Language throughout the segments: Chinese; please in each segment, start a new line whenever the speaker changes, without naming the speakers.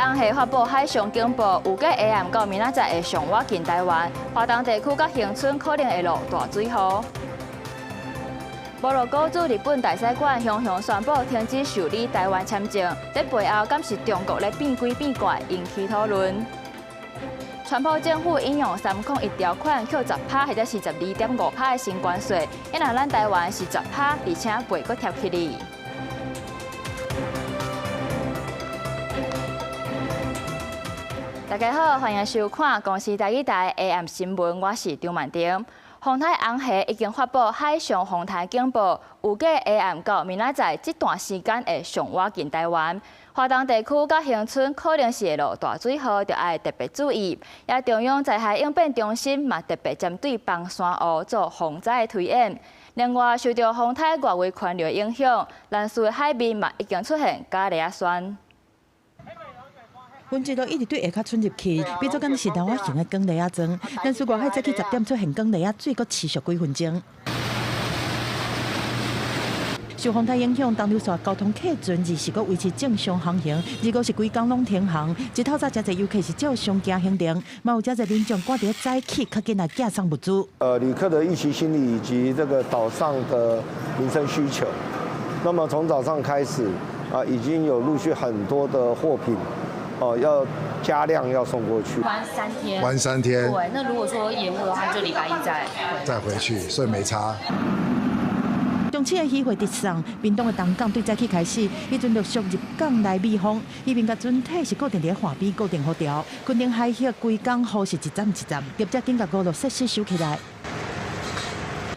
红河发布海上警报，预计下暗到明仔载会上划近台湾，华东地区甲恒春可能会落大水雨。摩洛哥驻日本大使馆向宣布停止受理台湾签证，在背后敢是中国咧变鬼变怪，引起讨论。川普政府引用301条款，扣10%或者是12.5%的新关税，因为咱台湾是10%，而且袂阁贴起哩。大家好，欢迎收看公视台语台 AM 新闻，我是张曼婷。洪台红河已经发布海上风台警报，预计下暗到明仔载这段时间会上划近台湾。华东地区甲恒春可能是会落大水雨，就要特别注意。也中央灾害应变中心嘛特别针对崩山湖做防灾推演。另外，受到风台外围环流影响，南势海面嘛已经出现假雷旋。
温度一直对下较伸入去，变做敢是老型的光雷装。但是外海早起10点出现光雷水，阁持续几分钟。受风台影响，东流线交通客船日是阁维持正常航行，如果是规工拢停航。一透早真侪游客是照常行行程，嘛有真侪民众赶在早起较紧来架上物资。
旅客的预期心理以及这个岛上的民生需求，那么从早上开始已经有陆续很多的货品。要加量要送过去，
玩3天，
玩3天。
对，那如果说延误的话，就礼拜一再
回去，所以没差。
中秋的喜会直送，屏东的东港对早起开始，迄阵陆续入港来避风，迄边甲船体是固定伫海边固定好调，昆顶海域规港雨是一站一站，业者紧甲五路设施收起来。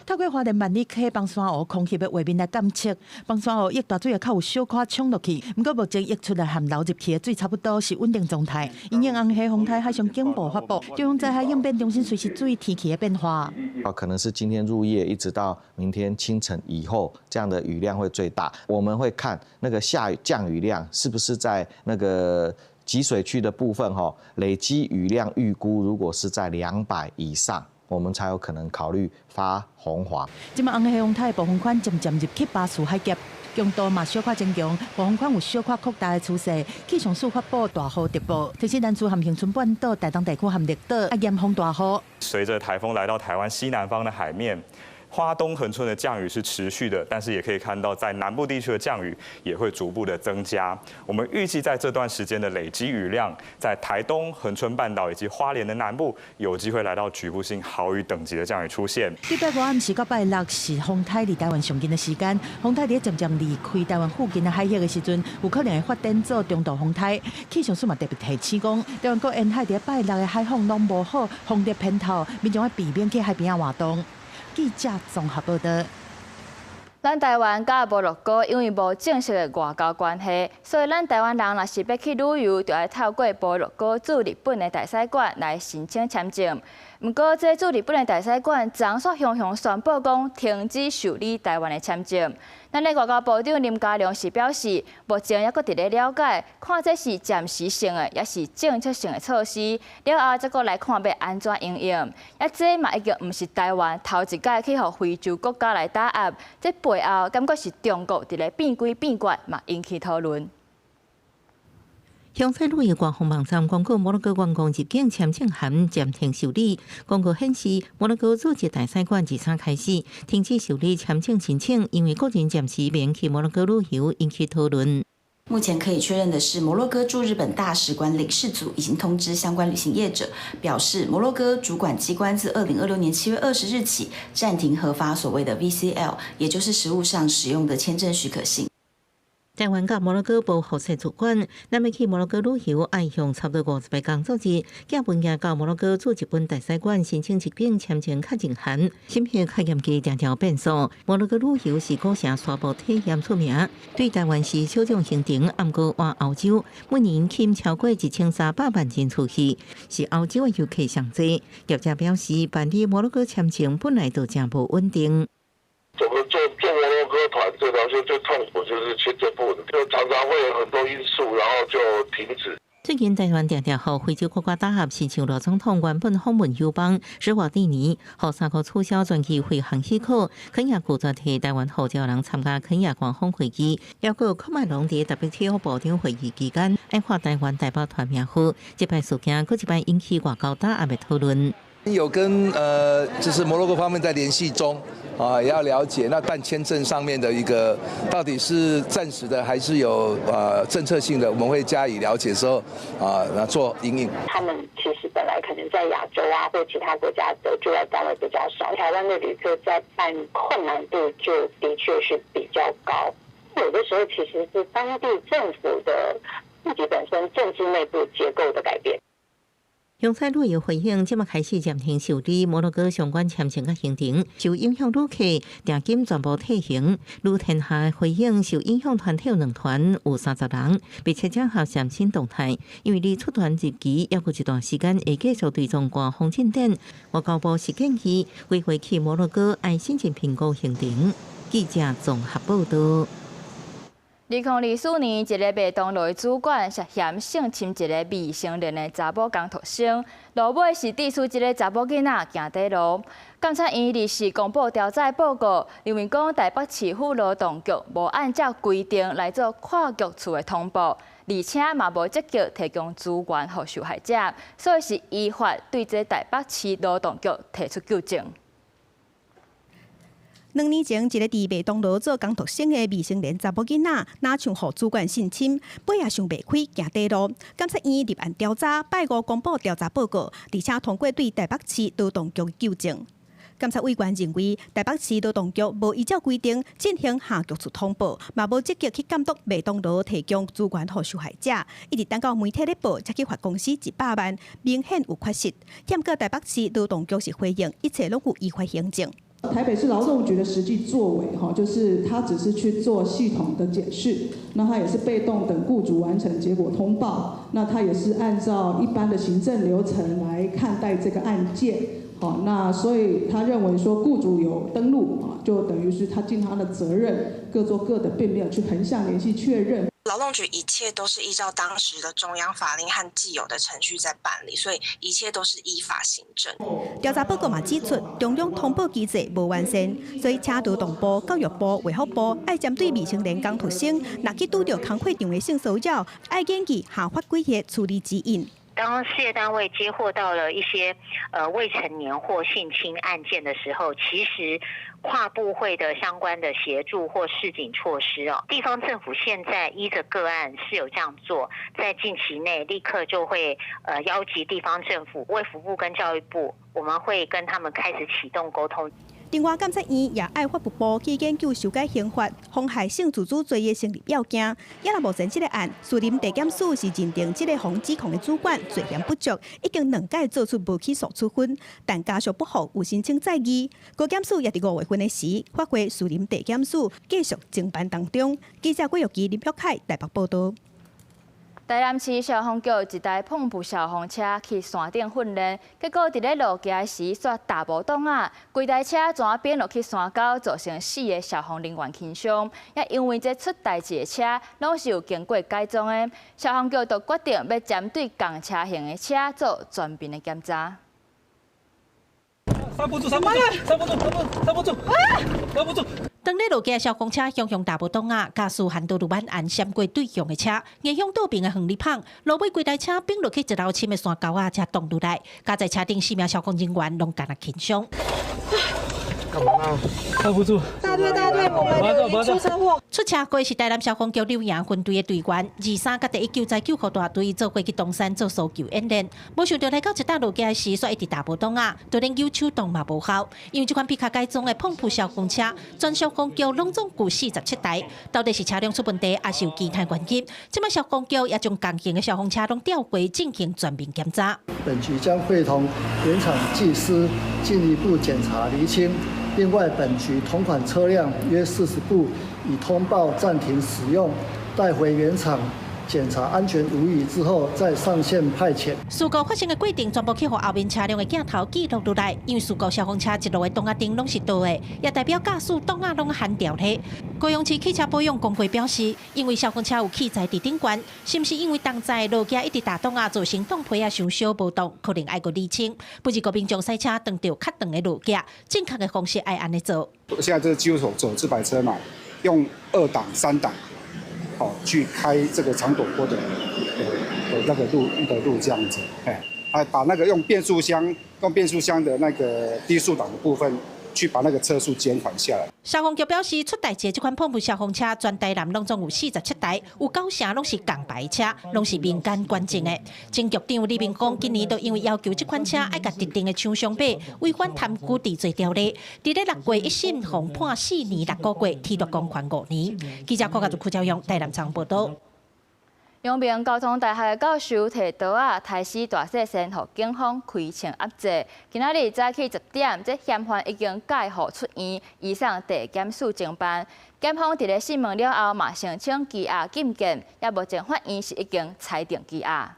透过花莲万里溪崩山湖空气的画面来监测，崩山湖溢大水较有小可冲落去，不过目前溢出来含流入去的水差不多是稳定状态。因应红河风台海上警报发布，中央灾害应变中心随时注意天气的变化。
可能是今天入夜一直到明天清晨以后，这样的雨量会最大。我们会看那个降雨量是不是在那个集水区的部分累积雨量预估如果是在200以上。我们才有可能考虑发红华。
今麦红河风台的暴风圈渐渐入去巴士海峡，强度嘛小可增强，暴风圈有小可扩大的趋势。气象署发布大雨特报，提醒南部含恒春半岛、台东地区含绿岛严风大雨。
随着台风来到台湾西南方的海面。花东恒春的降雨是持续的，但是也可以看到，在南部地区的降雨也会逐步的增加。我们预计在这段时间的累积雨量，在台东、恒春半岛以及花莲的南部，有机会来到局部性豪雨等级的降雨出现。
礼拜5暗时到拜6是风台离台湾上近的时间，风台在渐渐离开台湾附近的海域的时阵，有可能会发展做中度风台。气象署嘛特别提醒讲，台湾各沿海在拜6的海风拢无好，风力偏透，民众要避免去海边活动。记者综合报道。
咱台湾甲摩洛哥因为无正式的外交关系，所以咱台湾人若是要去旅游，就要透过摩洛哥驻日本的大使馆来申请签证。不过，这驻日本的大使馆昨说向宣布讲停止受理台湾的签证。咱的外交部长林佳龙是表示，目前还阁伫咧了解，看这是暂时性的，也是政策性的措施，了后再阁来看要安怎应用。这嘛已经毋是台湾头一届去互非洲国家来打压，这背后感觉是中国伫咧变鬼变怪，嘛引起讨论。
香菜旅游官方网站公告，摩洛哥员工入境签证函暂停受理。公告显示，摩洛哥驻日大使馆自昨开始停止受理签证申请，因为个人暂时免去摩洛哥旅游，引起讨论。
目前可以确认的是，摩洛哥驻日本大使馆领事组已经通知相关旅行业者，表示摩洛哥主管机关自2026年7月20日起暂停核发所谓的 VCL， 也就是实务上使用的签证许可信。
台湾甲摩洛哥保护设主管，咱要去摩洛哥旅游，爱向差不多50个工作日，寄文件到摩洛哥驻日本大使馆申请入境签证确认函。审核考验期条条变数，摩洛哥旅游是古城沙漠体验出名，对台湾是小众行程，暗过往欧洲，每年吸超过1300万人出去，是欧洲的游客上多。业者表示，办理摩洛哥签证本来就真无稳定。
我们做摩洛哥团这条线最痛苦就是签证不稳定，就常常会有很多因素，然后就停止。
最近台湾常常和非洲国家打合，是像罗总统原本访问友邦施华蒂尼，和3个取消专机飞航许可。肯亚拒绝替台湾号召人参加肯亚官方会议，还有柯曼龙伫 WTO 部长会议期间爱发台湾代表团名户，这摆事件搁一摆引起外交打合的讨论。
有跟就是摩洛哥方面在联系中啊，也要了解那办签证上面的一个到底是暂时的还是有政策性的，我们会加以了解之后那做因应。
他们其实本来可能在亚洲啊或其他国家的驻外单位比较少，台湾的旅客在办困难度就的确是比较高。有的时候其实是当地政府的自己本身政治内部结构的改变。
香菜旅游回应，即马开始暂停受理摩洛哥相关签证甲行程，受影响旅客定金全部退行。旅天下回应，受影响团体有2团，有30人，并且将下线新动态，因为离出团日期还有一段时间会继续对中官方进展。外交部是建议，规划去摩洛哥爱申请评估行程。记者综合报道。
2024年，一个麦当劳主管涉嫌性侵一个未成年的查某工读生，落尾是指出一个查某囡仔行底路。监察院立时公布调查报告，认为讲台北市府劳动局无按照规定来做跨局处的通报，而且嘛无积极提供资源给受害者，所以是依法对这台北市劳动局提出纠正。
2年前，一个伫麦当劳做工读生的未成年查某囡仔，哪像互主管性侵，尾也想袂开行底路。监察院立案调查，拜5公布调查报告，而且通过对台北市劳动局纠正。监察委员认为，台北市劳动局无依照规定进行下局处通报，嘛无积极去监督麦当劳提供资源给受害者，一直等到媒体咧报才去罚公司100万，明显有缺失。检过台北市劳动局是回应，一切拢有依法行政。
台北市劳动局的实际作为，就是他只是去做系统的检视，那他也是被动等雇主完成结果通报，那他也是按照一般的行政流程来看待这个案件，那所以他认为说雇主有登录，就等于是他尽他的责任，各做各的，并没有去横向联系确认。
劳动局一切都是依照当时的中央法令和既有的程序在办理，所以一切都是依法行政。
调查报告嘛指出，中央通报机制无完善，所以请劳动部、教育部、卫福部爱针对未成年工读生，若去拄到工课场的性骚扰，爱建议下发规划处理指引。
当事业单位接获到了一些未成年或性侵案件的时候，其实跨部会的相关的协助或示警措施地方政府现在依着个案是有这样做，在近期内立刻就会邀集地方政府、卫福部跟教育部，我们会跟他们开始启动沟通。
另外，监察院也爱法务部去研究修改刑法，妨害性自主罪的成立要件。也若目前这个案，士林地检署是认定这个防指控的主管罪嫌不足，已经2届做出无起诉处分，但家属不服有申请再议。高检署也伫5月份的时发回士林地检署继续侦办当中。记者郭玉琪、林玉凯台北报道。
台南市消防局一台碰布消防车去山顶训练，结果伫咧路行时煞大无档啊！规台车全变落去山沟，造成4个消防人员轻伤。也因为这出代志的车拢是有经过改装的，消防局就决定要针对共车型的车做全面的检查。
刹不住！当咧路架消防车向大步动啊，驾驶hand道路板按闪过对向的车，硬向道边的横立棒，路尾规台车并落去一楼深的山沟啊，才动落来。加在车顶4名消防人员拢感到轻伤。
干嘛呢？刹不住！
大队，我们有出车祸。出车过是台南消防局柳营分队的队员，23甲第1救灾救护大队做过去东山做搜救演练。没想到来到一搭路架时，煞一直大波动啊，就连救手动嘛无效。因为这款皮卡改装的碰扑消防车，全消防局拢总共47台，到底是车辆出问题，还是有其他原因？这摆消防局也将同型的消防车拢调回进行全面检查。
本局将会同原厂技师进一步检查厘清。另外，本局同款车辆约40部已通报暂停使用，带回原厂检查安全无虞之后，再上线派遣。
事故发生的过程全部去互后面车辆的镜头记录落来，因为事故消防车一路的动压灯拢是倒的，也代表驾驶动压拢含掉咧。高雄市汽车保养工会表示，因为消防车有器材伫顶悬，是毋是因为当载落架一直打动啊，造成动皮啊受小波动，可能爱个厘清。不是国民将赛车当着较长的落架，正确的方式爱安尼做。
现在这几乎走自排车嘛，用2档、3档，去开这个长陡坡的那个路这样子，把那个用变速箱的那个低速档的部分。去把那个车速减缓下来。
消防局表示，出代志这款碰布消防车全台南拢总有47台，有9成拢是港牌车，拢是民间捐赠的。前局长李明讲，今年都因为要求这款车爱甲特定的厂商买，违反贪污治罪条例，伫咧6月1审共判4年6个月，提督公款5年。记者郭家朱兆阳台南场报道。
阳明交通大学的教授摕刀抬死大细声，互警方开枪压制。今仔日早起10点，这嫌犯已经解获出院，移送地检署侦办。检方伫咧讯问了后，嘛申请羁押禁见，也目前法院是已经裁定羁押。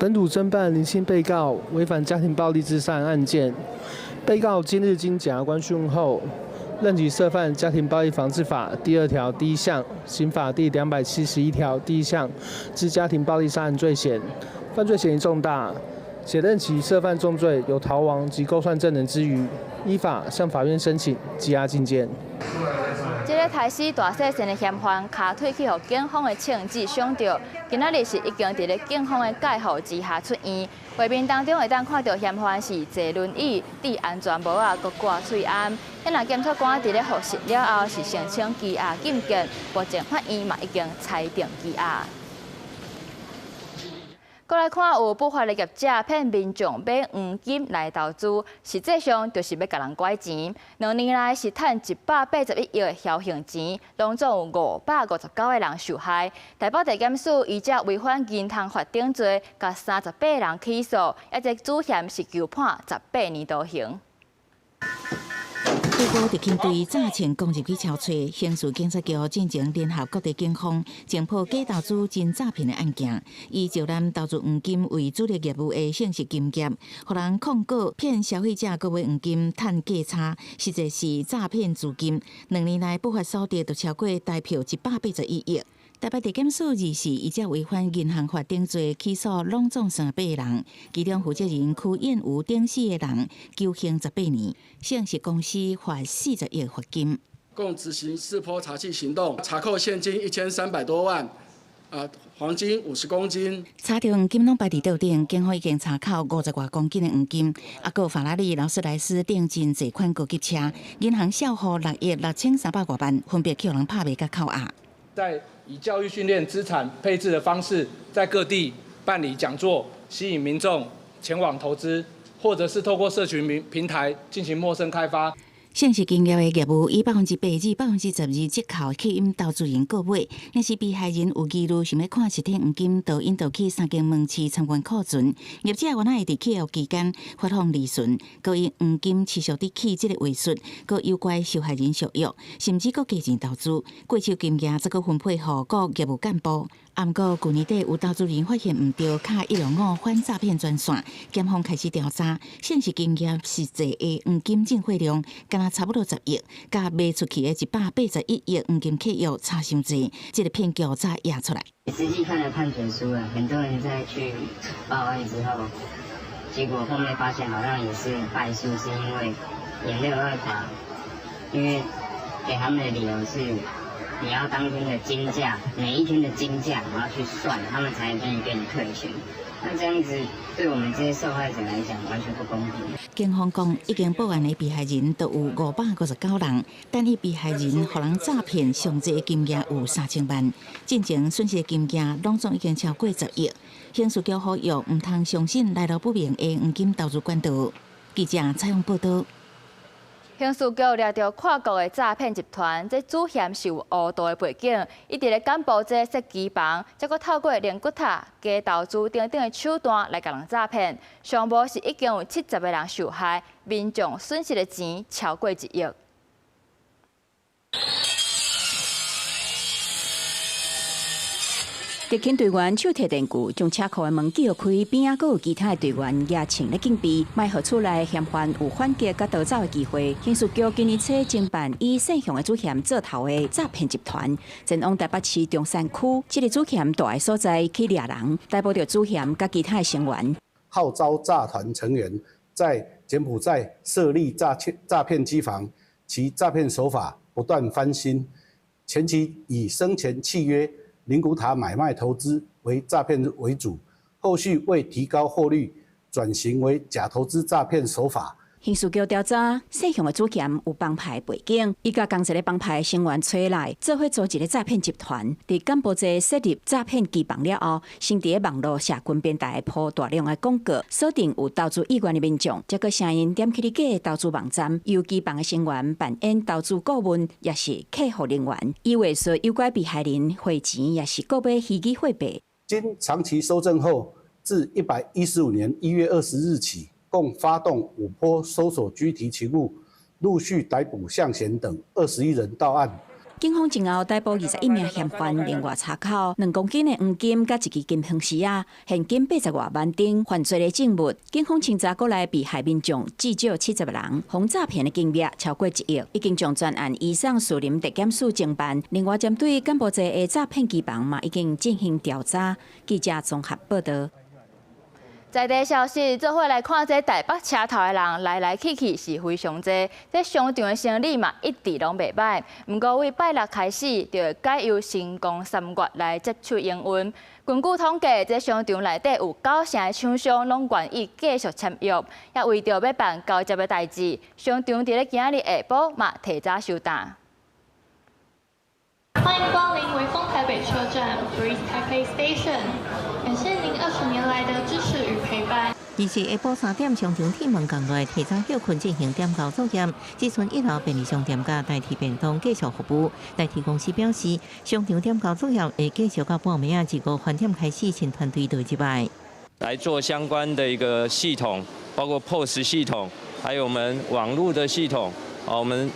本组侦办林姓被告违反家庭暴力之3案件，被告今日经检察官讯问后。任其涉犯《家庭暴力防治法》第2条第1项、刑法第271条第1项之家庭暴力杀人罪嫌，犯罪嫌疑重大，且任其涉犯重罪有逃亡及构算证人之余，依法向法院申请羁押禁见。
这个抬死大细声的嫌犯，骹腿去互警方的枪支伤着，今仔日是已经伫咧警方的介护之下出院。画面当中会当看到嫌犯是坐轮椅、戴安全帽佮挂喙罨。因那检察官伫咧核实了后，是申请羁押禁见，目前法院嘛已经裁定羁押。过来看有不法的业者骗民众买黄金来投资，实际上就是要甲人拐钱。2年来是赚181亿的侥幸钱，拢总有559个人受害。台北地检署以这违反银行法定罪，甲38人起诉，一个主嫌是求判18年徒刑。
结果，特勤队早前攻入去敲诈，刑事警察局进行联合各地警方侦破假投资真诈骗的案件，以招揽投资黄金为主力业务的姓氏金业，互人控告骗消费者购买黄金赚价差，实际是诈骗资金。2年来不法所得就超过台票181亿。台北地检署24以这违反银行法定罪起诉拢总38人，其中负责人区燕吴等4个人求刑18年，姓氏公司罚40亿罚金。
共执行4波查缉行动，查扣现金1300多万，黄金50公斤。
查到黄金拢摆伫桌顶，警方已经查扣50多公斤的黄金，还有法拉利、劳斯莱斯等真侪款高级车，银行销户6亿6300多万，分别叫人拍卖甲扣押。
在以教育训练、资产配置的方式，在各地办理讲座，吸引民众前往投资，或者是透过社群平台进行陌生开发。
姓氏金业的业务以8%至12%折扣吸引投资人购买，若是被害人有疑虑想要看实体黄金，就引导去3间门市参观库存。业者原来会伫契约期间发放利润，佮以黄金持续伫起这个话术，佮诱拐受害人续约，甚至佮加钱投资。过手金额则佮分配予各业务干部。不过，去年底有投资人发现唔对，卡105反诈骗专线，检方开始调查，姓氏金业实际的黄金进货量，敢若差不多10亿，甲卖出去的181亿黄金契约差伤济，这个骗局才压出来。
实际看了判决书了，很多人在去报案之后，结果后面发现好像也是败诉，是因为也没有办法，因为给他们的理由是。你要当天的金价，每一天的金价，然后去算，他们才愿意给你退钱。那这样子对我们这些受害者来讲，完全不公平。
警方讲，已经报案的被害人都有559人，但伊被害人互人诈骗上济金额有3000万，进前损失的金额拢总已经超过10亿。刑事局呼吁唔通相信来路不明的黄金投资管道。记者采访报道。
刑事局掠到跨国的诈骗集团，这主嫌是有乌道的背景，伊伫咧干部这设机房，再搁透过连骨塔、假投资等等的手段来甲人诈骗。上无是已经有70个人受害，民众损失的钱超过1亿。
执勤队员手提电锯，将车库的门撬开，边仔阁有其他的队员也穿咧警备，卖互厝内嫌犯有反击甲逃走的机会。刑事局今年初侦办以姓向的主嫌做头的诈骗集团，前往台北市中山区，这个主嫌住的所在去掠人，逮捕到主嫌甲其他的成员。
号召诈团成员在柬埔寨设立诈骗机房，其诈骗手法不断翻新，前期以生前契约、灵骨塔买卖投资为诈骗为主，后续为提高获利，转型为假投资诈骗手法。
刑事局调查，姓向的主嫌有帮派背景，伊甲同一个帮派成员找来，做伙组一个诈骗集团。伫柬埔寨设立诈骗机房了后，先伫网络社群平台铺大量的广告，锁定有投资意愿的民众，再个声音点起你假投资网站，由机房的成员扮演投资顾问，也是客服人员，以为说诱拐被害人汇钱，也是购买虚拟货币。
经长期搜证后，自115年1月20日起，共发动5波搜索拘提勤务，陆续逮捕向贤等21人到案。
警方前后逮捕21名嫌犯，另外查扣2公斤的黄金甲1支金香丝啊，现金80多万等犯罪的证物。警方清查过来被害民众至少70人，防诈骗的金额超过1亿，已经将专案移送士林地检署侦办。另外，针对柬埔寨的诈骗机房嘛，已经进行调查。记者综合报道。
在地消息，做伙来看这台北车头的人来来去去是非常多，这商场的生意嘛一直拢袂歹。不过为拜六开始，就会改由新光3月来接手营运。根据统计，这商场内底有9成的厂商拢愿意继续签约，也为着要办交接的代志，商场伫咧今日下晡嘛提早收单。
欢迎光临微风台北车站 Breeze Taipei Station， 感谢您20年来的支持与陪伴。
而是下晡3点，商场铁门降落，提早休困进行点交作业。只剩1楼便利商店甲代替便当继续服务。代替公司表示，商场点交作业会继续到半暝自5饭店开始，新团队就入来。
来做相关的一个系统，包括 POS 系统，还有我们网络的系统，我们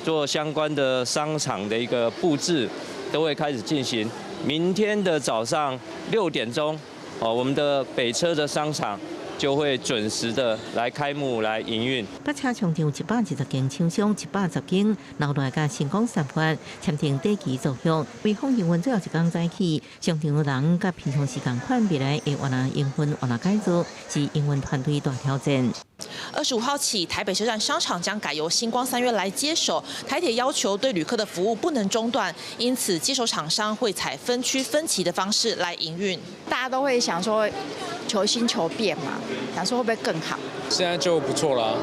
做相关的商场的一个布置，都会开始进行。明天的早上6点钟，我们的北车的商场就会准时的来开幕来营运。
北车商场120间厂商110间，留来甲新光3月签订短期租约。微风营运最后一天早起，商场人甲平常时同款，未来会换哪营运换哪改造，是营运团队大挑战。
25号起，台北车站商场将改由新光3月来接手。台铁要求对旅客的服务不能中断，因此接手厂商会采分区分期的方式来营运。
大家都会想说求新求变嘛，想说会不会更好？
现在就不错啦，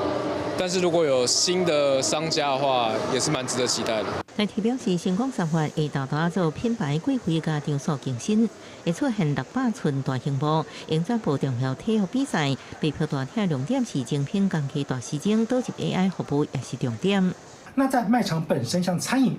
但是如果有新的商家的话，也是蛮值得期待的。
台铁表示，新光3月会豆豆做品牌贵妃甲场所更新，会出现600寸大型幕，营造部重要体育比赛。备票大厅亮点是精品钢器大时钟，导入 AI 服务也是重点。
那在卖场本身，像餐饮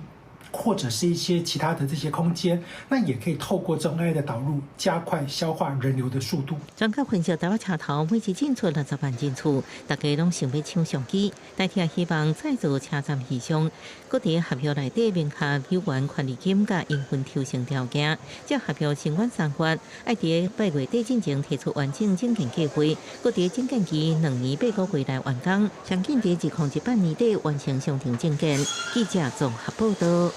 或者是一些其他的这些空间，那也可以透过这种 AI 的导入，加快消化人流的速度。
专家分析台北车头每次进出60万进出，大家拢想要抢上机。台铁希望再造车站形象，各地合约内底明下有关权利金甲营运抽成条件。这合约新完3月，爱伫8月底进前提出完整整建计划，各地整建期2年8个月来完工，相近伫2018年底完成商场整建。记者综合报道。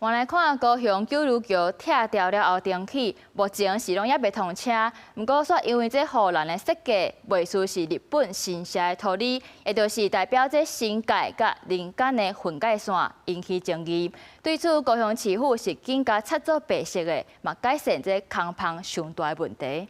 原来看高雄九如桥拆掉了后重启，目前是拢也未通车。不过说因为这护栏的设计未似是日本新式的土地，也就是代表这新界甲林间的分界线引起争议。对此，高雄市府是更加擦做白色的，嘛改善这空棚上大的问题。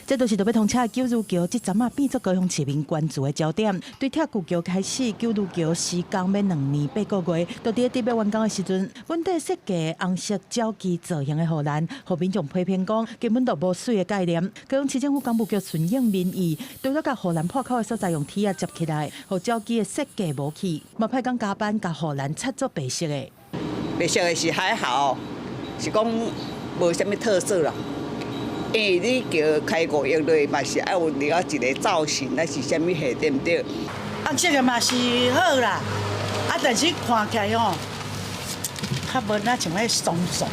这都是要通车九如桥，这阵啊变作高雄市民关注的焦点。对拆旧桥开始，九如桥施工要2年8个月，都伫特别完工的时阵，本地设计红色胶基造型的护栏，互民众批评讲根本就无水的概念。高雄市政府干部局顺应民意，除了甲护栏破口的所在用铁啊接起来，互胶基的设计无去，嘛派工加班甲护栏擦做白色的。
白色的是还好，是讲无啥物特色啦。因为你桥开5亿落，嘛是爱有另外一个造型，那是啥物货对毋对？
红色的嘛是好啦，但是看起来吼，较无那像迄松松。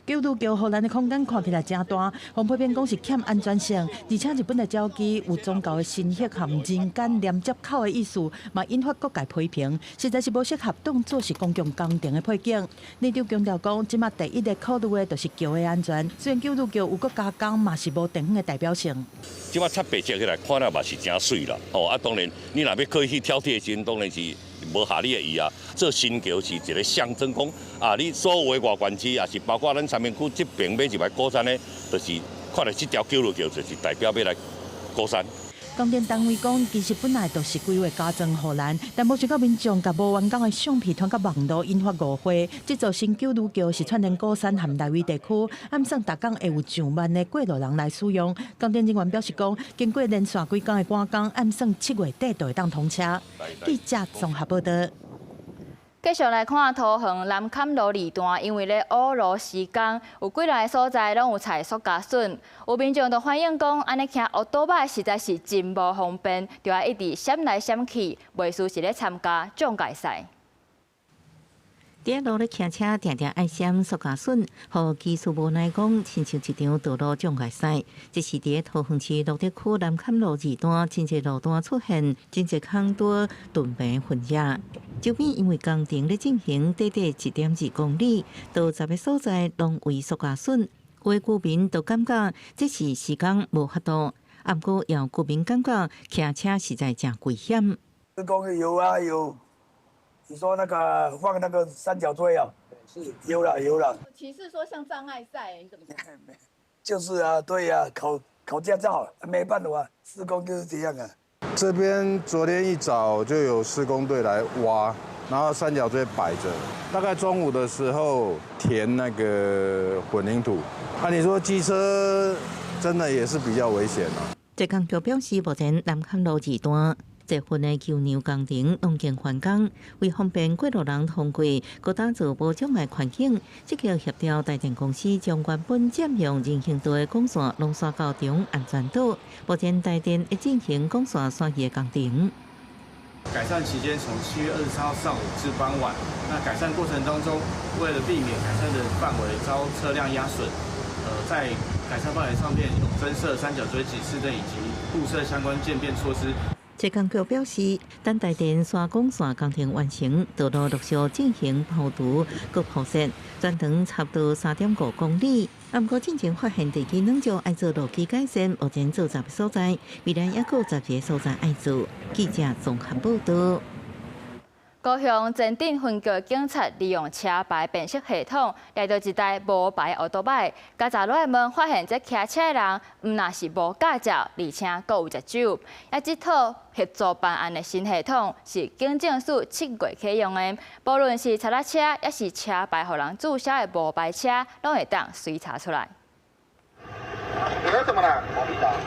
九如桥荷兰的空间看起来真大，洪批评讲是欠安全性，而且日本的交机有宗教的新血含人间连接口的意思，嘛引发各界批评，实在是无适合当作是公共工程的配景。内长强调讲，即马第一个考虑的就是桥的安全，虽然九如桥有个加工，嘛是无地方的代表性。
即马插白石起来看了嘛是真水啦，当然你若要刻意去挑剔的时，当然是无合理的意啊。做新桥是一个象征讲你所有的外观区，也是包括咱三明区这边买一块高山呢，就是看到这条九如桥，就是代表要来高山。
供电单位讲，其实本来就是规划加装护栏，但无想到民众甲无完工的相片传到网络，引发误会。这座新九如桥是串联高山和内围地区，暗算逐工会有上万的过路人来使用。供电人员表示讲，经过连续几工的赶工，暗算7月底就会当通车。记者综合报道。
继续来看桃园南坎路二段，因为咧挖路施工，有几个所在拢有踩塑胶笋。有民众就反映讲，安尼骑奥多摆实在是真无方便，就要一直闪来闪去，袂输是咧参加障碍赛。
伫路咧骑车，定定爱闪塑胶笋，互技术无奈讲，亲像一场道路障碍赛。这是伫桃园市乐德区南坎路二段，真侪路段出现真侪坑多顿平混野。周边因为工程咧进行，短短1.2公里，到10个所在拢为塑胶笋。有居民都感觉这是施工无法度，啊不过也有居民感觉骑车实在真危险。
施工有啊有。你说那个放那个三角锥啊？是有了。
骑士说像障碍赛，你怎么看？
就是啊，对啊，考驾照没办法，施工就是这样啊。
这边昨天一早就有施工队来挖，然后三角锥摆着，大概中午的时候填那个混凝土。你说机车真的也是比较危险啊。
这工就表示，目前南坎路二段。这份的桥梁工程拢经完工，为方便过路人通过，佮打造无障碍环境，积极协调台电公司将原本占用人行道的管线拢刷到中安全岛。目前台电会进行管线刷移工程。
改善期间从7月24号上午至傍晚。那改善过程当中，为了避免改善的范围遭车辆压损，在改善范围上面有增设三角锥指示灯以及布设相关渐变措施。
这工局表示，等台电刷管线工程完成，道路陆续进行抛涂、佮铺设，全长差不多3.5公里。不过，进前发现地基两条爱做路基改善，目前做10个所在，未来还有10个所在爱做。记者综合报道。
高雄前镇分局警察利用车牌辨识系统掠到一台无牌奥多摆，检查落门发现这骑车的人唔但是无驾照，而且阁有食酒。这套协助办案的新系统是警政署7月启用的，不论是查拉车，也是车牌互人注销的无牌车，拢会当随查出来。
你要什么啦？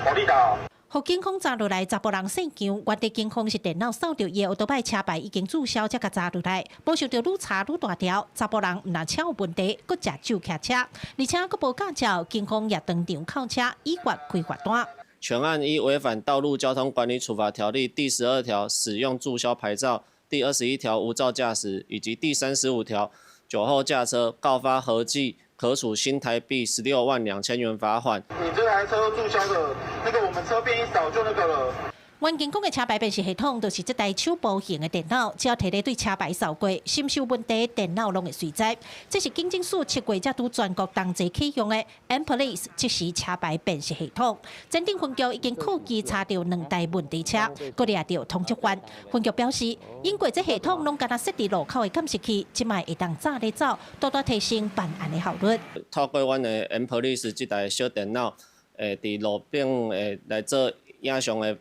保利达。
互警方查落来，10个人姓强，原地警方是电脑扫到伊奥多摆车牌已经注销，才甲查落来。无想到愈查愈大条，10个人唔但车有问题，佮食酒骑车，而且佮无驾照，警方也当场扣车，依法开罚单。
全案依违反《道路交通管理处罚条例》第12条使用注销牌照、第21条无照驾驶以及第35条酒后驾车，告发合计可处新台币16万2千元罚款。
你这台车注销的，那个我们车变一扫就那个了。
原警讲的车牌辨识系统，就是这台手部型的电脑，只要摕咧对车牌扫过，是毋是有问题，电脑拢会随载。这是警政署7月才拄全国同齐启用的 M-Police 即时车牌辨识系统。前镇分局已经酷机查到2台问题车，佮掠到通缉犯。分局表示，因过这系统拢敢若设伫路口的监视器，即卖会当早咧走，大大提升办案的效率。
透过阮的 M-Police 这台小电脑，伫路边来做影像的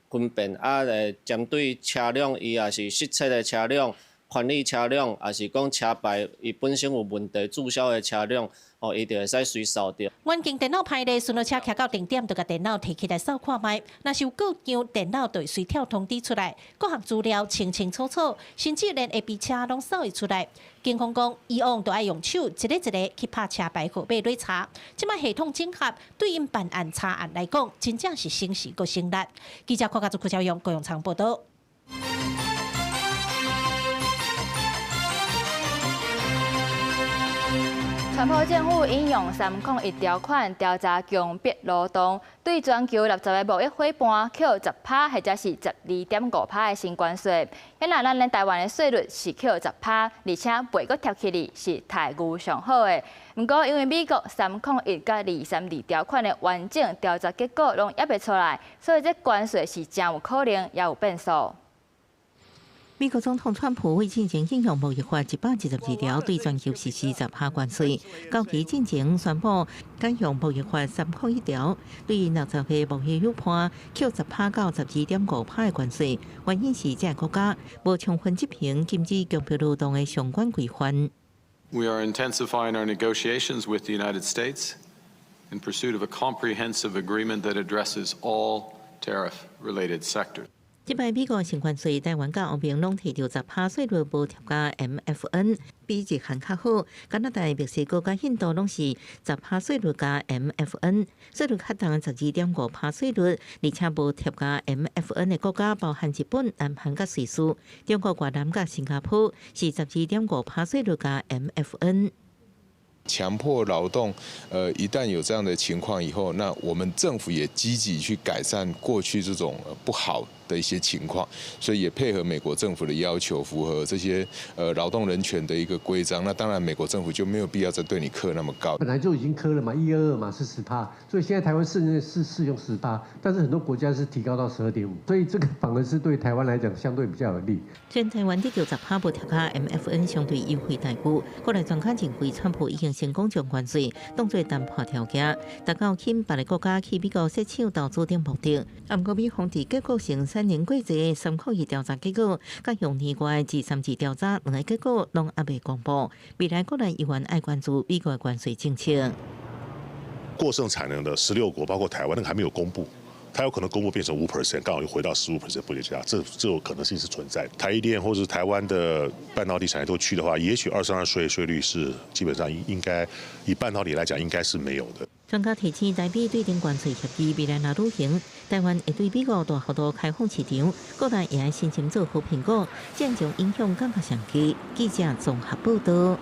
分辨针对车辆，伊也是失窃的车辆、权利车辆，也是讲车牌伊本身有问题注销的车辆，伊就会使随扫掉。
原警电脑派咧，巡逻车骑到定点，就甲电脑摕起来扫看卖。若是有过样，电脑就会随跳通知出来，各项资料清清楚楚，甚至连下边车拢扫会出来。警方讲，以往都爱用手一个一个去拍车牌号码来查，即摆系统整合，对因办案查案来讲，真正是省时佮省力。记者看家做柯兆勇、郭永昌报道。
传川普政府引用301条款调查强迫劳动，对全球60个贸易伙伴扣10%或者是12.5%的新关税。显然，咱台湾的税率是扣10%，而且背阁贴起嚟是待遇上好的。不过，因为美国301甲232条款的完整调查结果拢也未出来，所以这关税是真有可能也有变数。
美国总统川普为进行应用贸易法112条对全球实施10%关税，高期进前宣布改用贸易法301条对60个贸易伙伴扣10%到12.5%的关税，原因是这个国家无充分执行禁止强迫劳动的相关规范。
We are intensifying our negotiations with the United States in pursuit of a comprehensive agreement that addresses all tariff-related sectors.
即摆美国新关税，台湾甲欧盟拢提到10%税率补贴加 MFN， 比日韩较好。加拿大、墨西哥甲印度拢是10%税率加 MFN， 税率较重12.5%税率，而且补贴加 MFN 的国家包含日本、南韩甲瑞士。中国越南甲新加坡是12.5%税率加 MFN。
强迫劳动，一旦有这样的情况以后，那我们政府也积极去改善过去这种不好的一些情况，所以也配合美国政府的要求，符合这些劳动人权的一个规章。那当然，美国政府就没有必要再对你课那么高。
本来就已经课了嘛，122嘛是10%，所以现在台湾适用10%，但是很多国家是提高到12.5%，所以这个反而是对台湾来讲相对比较有利。
全台湾得到10%补贴加 MFN 相对优惠待遇，国内专家认为川普已经成功将关税当作谈判条件，达到请别个国家去美国设厂投资等目的。不过美方伫结果性3年过节301调查结果，甲用年外232调查2个结果拢还未公布。未来国内议员爱关注美国的关税政策。
过剩产能的16国，包括台湾，那个还没有公布。它有可能公布变成5%，刚好又回到15%补贴价，这有可能性是存在的。台积电或是台湾的半导体产业都去的话，也许232税率是基本上应该以半导体来讲应该是没有的。
专家提醒，台美对顶关税协议未来若履行，台湾会对美国大幅度开放市场，国内也爱申请做好评估，将将影响感觉上低。记者综合报道。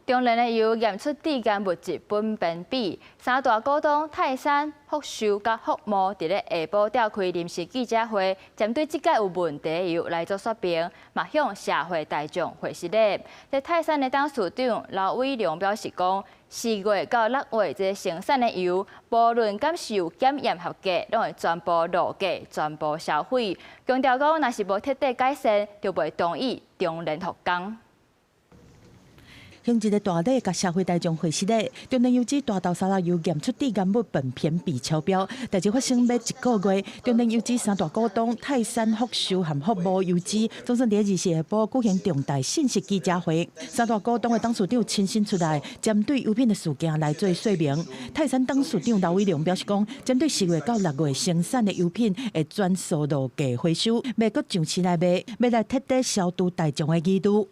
中联的油验出低干物质苯苯比，三大股东泰山、福寿甲福茂伫咧下晡召开临时记者会，针对即届有问题的油来做说明，嘛向社会大众回示咧。在泰山的董事长刘伟良表示讲，4月到6月这生产的油，无论敢是有检验合格，拢会全部落价、全部销毁。强调讲，若是无彻底改善，就袂同意中联复工。
用一个大礼，甲社会大众会示咧，中联油脂大豆沙拉油验出低干物苯偏比超标。代志发生要1个月，中联油脂三大股东泰山、福寿和福茂油脂，总算伫24下晡举行重大信息记者会。三大股东的董事长亲身出来，针对油品的事件来做说明。泰山董事长刘伟良表示讲，针对4月到6月生产的油品会全数落价回收，袂阁上市来卖，要来彻底消除大众的疑虑。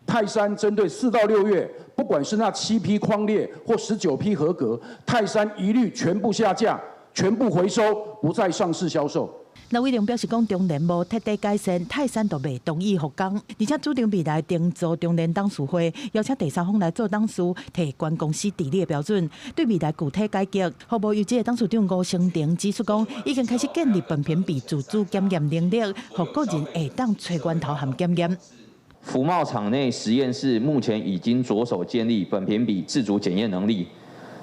泰山针对4到6月，不管是那7批匡列或19批合格，泰山一律全部下架，全部回收，不再上市销售。
刘伟良表示讲，中联无彻底改善，泰山就未同意复工，而且主张未来订做中联董事会，邀请第三方来做董事，提关公司治理的标准，对未来具体改革。服务油脂的董事长吴成庭指出讲，已经开始建立苯偏比自主检验能力，让个人会当找源头和检验。
福茂厂内实验室目前已经着手建立苯偏比自主检验能力。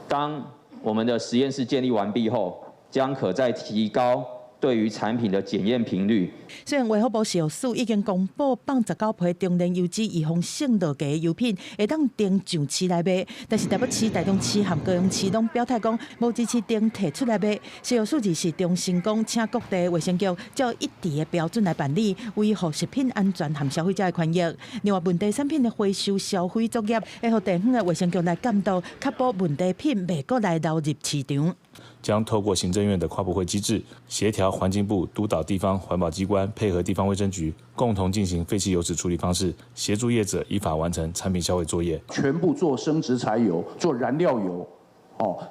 当我们的实验室建立完毕后，将可再提高对于产品的检验频率。
虽然卫福部消署已经公布放19批中联油脂预防性落价的油品会当订上市来卖，但是台北市、台中市和高雄市拢表态讲无支持订摕出来卖。消数字是中心讲，请各地卫生局照一致的标准来办理，维护食品安全和消费者的权益。另外，问题产品的回收消费作业会由地方的卫生局来监督，确保问题品袂阁来流入市场。
将透过行政院的跨部会机制，协调环境部督导地方环保机关，配合地方卫生局，共同进行废弃油脂处理方式，协助业者依法完成产品销毁作业。
全部做生质柴油，做燃料油，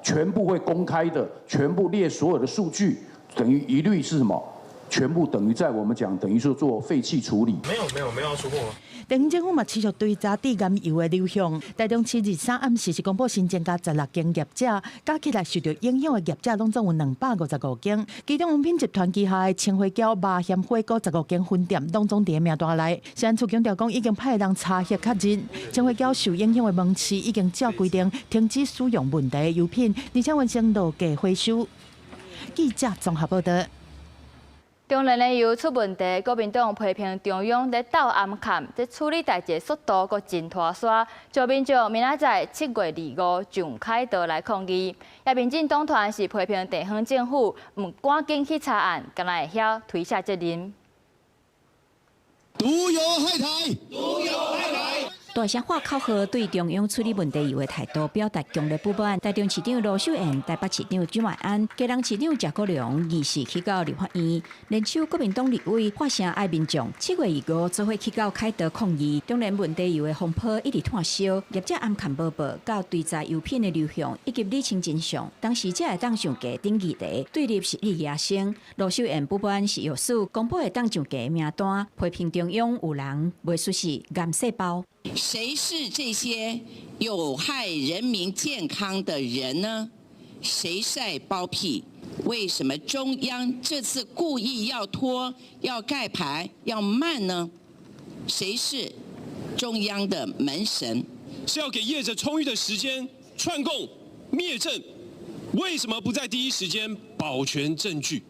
全部会公开的，全部列所有的数据，等于一律是什么？全部等于在我们讲等于说做废气处理。
没有要出货。
地方政府嘛持续追查致癌油的流向。台中市23暗时是公布新增加16间业者，加起来受到影响的业者拢总有255间。其中用品集团旗下的青花椒、麻咸花果15间分店拢总伫名单内。食安处强调讲，已经派人查核确认，青花椒受影响的门市已经照规定停止使用问题油品，而且完成落价回收。记者综合报道。
中联的油出问题，国民党批评中央在斗暗砍，在处理代志速度阁真拖沙，招民众明仔载7月25上凯道来抗议。也民进党团是批评地方政府唔赶紧去查案，敢若会晓推卸责任。
独有害台，独有害台。
大声话口号对中央处理问题有的态度表达强烈不满。台中市长罗秀燕、台北市长蒋万安、基隆市长谢国良二是去到立法院，联手国民党立委发声爱民众。7月25做伙去到凯道抗议，中联问题油的风波一直炭烧，业者暗砍报报，到追查油品的流向以及理清真相，当时才会当上架顶议题，对立是日野生。罗秀燕不满是药师公布的当上架名单，批评中央有人未出示癌细胞。
谁是这些有害人民健康的人呢？谁在包庇？为什么中央这次故意要拖、要盖牌、要慢呢？谁是中央的门神？
是要给业者充裕的时间串供灭证，为什么不在第一时间保全证据？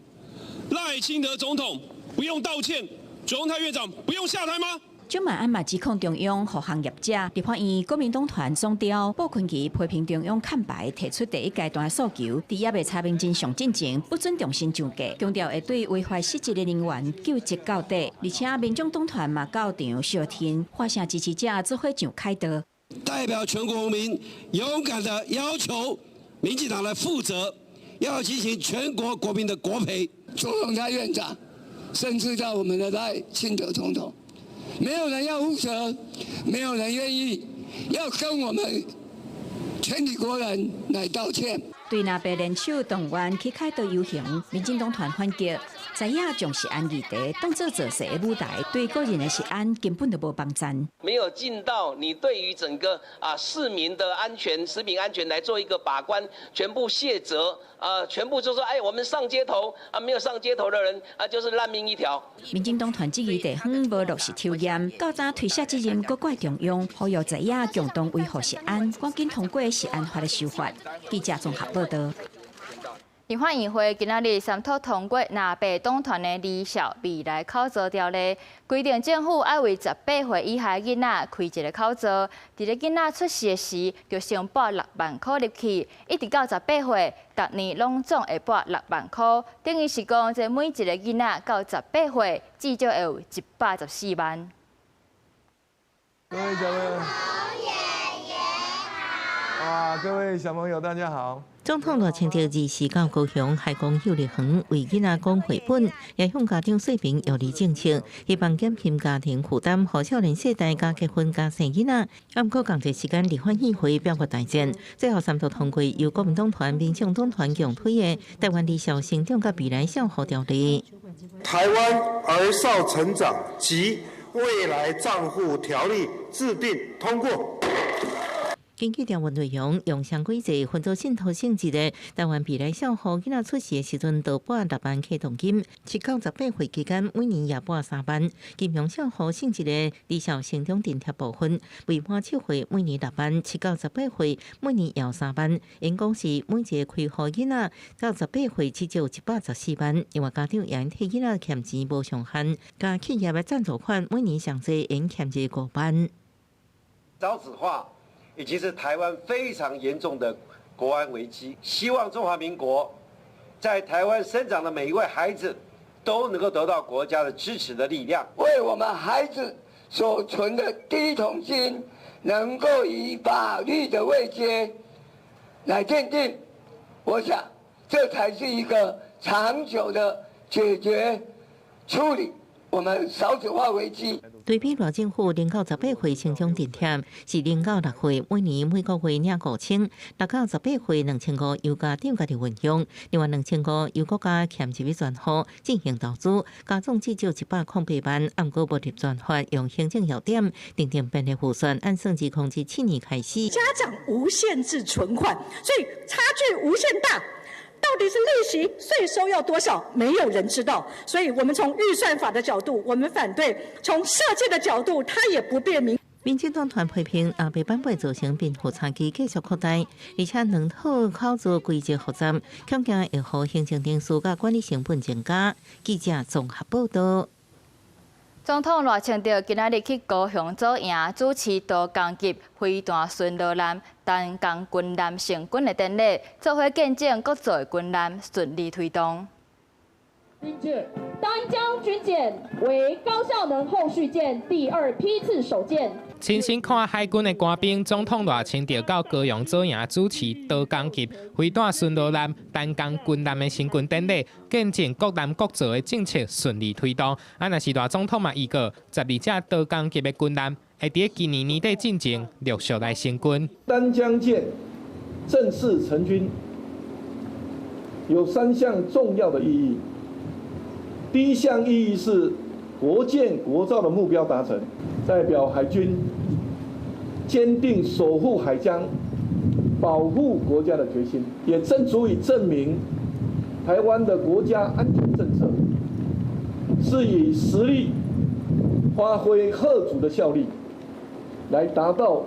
赖清德总统不用道歉，总统院长不用下台吗？
蒋万安嘛指控中央护航业者，立法院国民党团总召鲍坤奇批评中央看牌，提出第一阶段的诉求，伫也未查明真相进前，不准重新上架，强调会对违法失职的人员究责到底。而且民众党团嘛到场小天，发声支持者做伙上凯道，
代表全国国民勇敢的要求民进党来负责，要进行全国国民的国赔。
总统蔡院长，甚至到我们的赖清德总统。没有人要负责，没有人愿意要跟我们全体国人来道歉。
对那被联手动员去凯道游行，民进党团反击，知影将食安议题当作做势的舞台，对个人的食安根本就无帮衬。
没有尽到你对于整个市民的安全、食品安全来做一个把关，全部卸责，全部就说我们上街头没有上街头的人就是烂命一条。
民进党团质疑地方无落实抽验，较早推卸责任，各怪中央，呼吁知影共同维护食安，赶紧通过食安法的修法。记者综合报道。
立法院会今仔日三读通过南北党团的离校未来考照条例，规定政府要为18岁以下囡仔开一个考照，伫咧囡仔出世时就先拨6万块入去，一直到18岁，逐年拢总会拨6万块，等于是讲，这每一个囡仔到18岁，至少会有114万。
各位小朋友，哇！各位小朋友，大家好。
总统罗清照24到高雄海港幼儿园为囡仔讲绘本，也向家长说明有利政策，希望减轻家庭负担，互少年世代加结婚加生囡仔。不过，同一时间，立法议会表决大战，最后三读通过由国民党团、民进党团共推的《台湾离校成长甲未来孝护条例》。
台湾儿少成长及未来账户条例制定通过。
根据条文内容，用相规则分做信托性质的台湾未来孝护囡仔出世的时阵，多拨6万启动金，7到18岁期间每年也拨3万；金融孝护性质的离校成长津贴部分，未满7岁每年6万，7到18岁每年也3万。因讲是每一个开户囡仔到18岁至少114万，因为家长因替囡仔欠钱无上限，加企业的赞助款每年上最因欠至5万。
少子化已经是台湾非常严重的国安危机。希望中华民国在台湾生长的每一位孩子都能够得到国家的支持的力量，
为我们孩子所存的第一桶金，能够以法律的位阶来鉴定。我想，这才是一个长久的解决、处理我们少子化危机。
对比赖政府0到18岁成长津贴是0到6岁每年每个月领5000，6到18岁2500由家长家己运用，另外2500由国家欠一笔全户进行投资，加总至少108万。按过无入全法用行政要点订定便利预算，按算至控制7年开始。
家长无限制存款，所以差距无限大。到底是利息、税收要多少，没有人知道。所以，我们从预算法的角度，我们反对；从设计的角度，它也不便民。
民进党团批评阿北版本造成贫富差距继续扩大，而且2套考试规则复杂，恐惊会让行政定数甲管理成本增加。记者综合报道。
总统赖清德今仔日去高雄左营主持多工级飞弹巡逻舰单江军舰成军的典礼，做伙见证各座军舰顺利推动。
并且，丹江军舰为高效能后续舰第2批次首舰。
亲身看海军的官兵，总统赖清德到高雄左营主持多工级飞弹巡逻舰单江军舰的成军典礼，见证各舰各座的政策顺利推动。若是赖总统嘛，预告12架多工级的军舰会伫今年年底进前陆续来成军。
丹江舰正式成军，有3项重要的意义。第一项意义是国建国造的目标达成，代表海军坚定守护海疆、保护国家的决心，也正足以证明台湾的国家安全政策是以实力发挥嚇阻的效力，来达到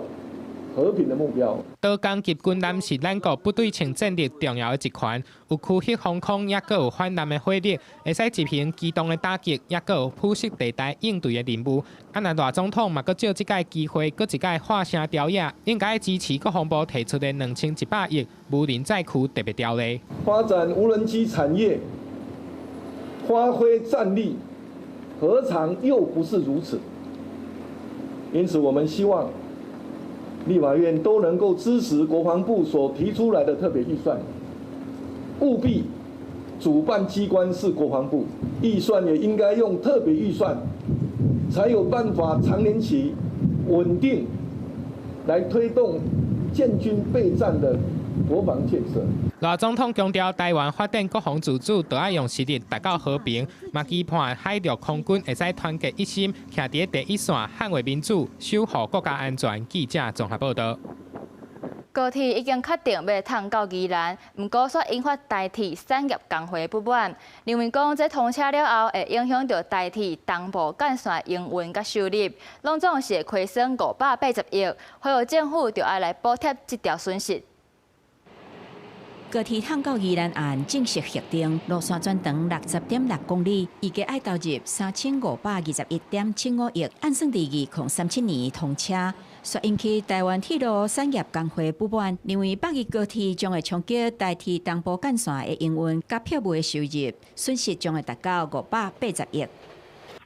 和平的目标。
多工级军舰是咱国部队前战力重要的一环，有驱핵防空，也阁有反舰的火力，会使执行机动的打击，也阁有普适地带应对的任务。若赖总统嘛，阁借这届机会，阁一届发声条约，应该支持国防部提出的2100亿无人载区特别条例。
发展无人机产业，发挥战力，何尝又不是如此？因此，我们希望立法院都能够支持国防部所提出来的特别预算，务必主办机关是国防部，预算也应该用特别预算，才有办法长年期稳定来推动建军备战的国防建设。
赖总统强调，台湾发展国防自主，就要用实力达到和平。嘛期盼海陆空军会使团结一心，徛伫第一线，捍卫民主，守护国家安全。记者综合报道。
高铁已经确定要通到宜兰，不过却引发台铁产业工会不满，认为讲这通车了后会影响到台铁东部干线营运甲收入，拢总是亏损580亿，所以政府就要来补贴这条损失。
高铁通到宜兰岸正式核定，路线全长60.6公里，预计要投入3521.75亿，按算伫2037年通车。却引起台湾铁路产业工会不满，认为北宜高铁将会冲击台铁东部干线的营运甲票务的收入，损失将会达到580亿。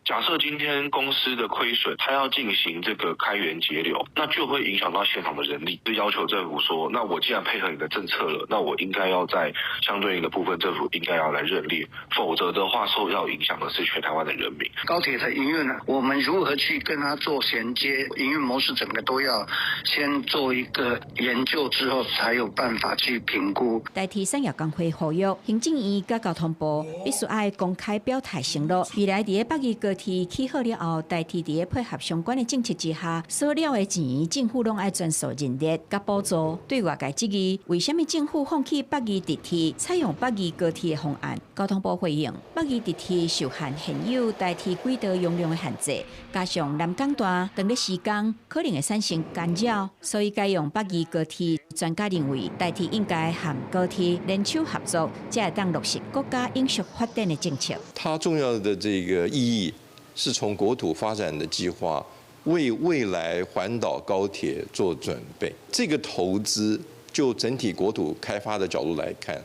假设今天公司的亏损，它要进行这个开源节流，那就会影响到现场的人力。就要求政府说，那我既然配合你的政策了，那我应该要在相对应的部分，政府应该要来认列，否则的话，受到影响的是全台湾的人民。
高铁的营运呢，我们如何去跟它做衔接？营运模式整个都要先做一个研究之后，才有办法去评估。
台铁产业工会呼吁行政院甲交通部必须要公开表态承诺，未来伫北宜高铁起好了后，台铁伫配合相关的政策之下，所了的钱，政府拢爱全数认列甲补助。对外界质疑，为什么政府放弃北宜地铁，采用北宜高铁的方案？交通部回应，北宜地铁受限现有台铁轨道容量的限制，加上南港段长咧施工，可能会产生干扰，所以改用北宜高铁。专家认为，台铁应该和高铁联手合作，才会当落实国家永续发展的政策。
它重要的这个意义是从国土发展的计划为未来环岛高铁做准备。这个投资就整体国土开发的角度来看，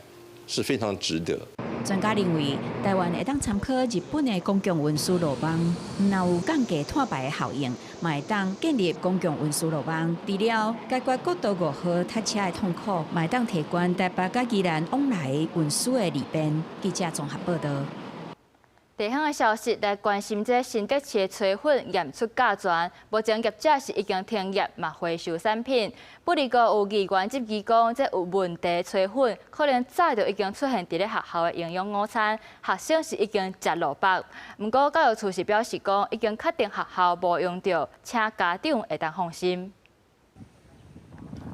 是非常值得。
专家认为，台湾会当参考日本的公共运输路网，若有降低碳排的效应，嘛会当建立公共运输路网。除了解决国道5号塞车的痛苦，嘛会当提高台北甲宜兰往来运输的利便。记者综合报道。
地方的消息来关心这新德市的炊粉验出甲醛，目前业者是已经停业，嘛回收产品。不过有议员质疑讲，这有问题的炊粉可能早就已经出现伫咧学校的营养午餐，学生是已经食落腹。不过教育处是表示讲，已经确定学校无用到，请家长会当放心。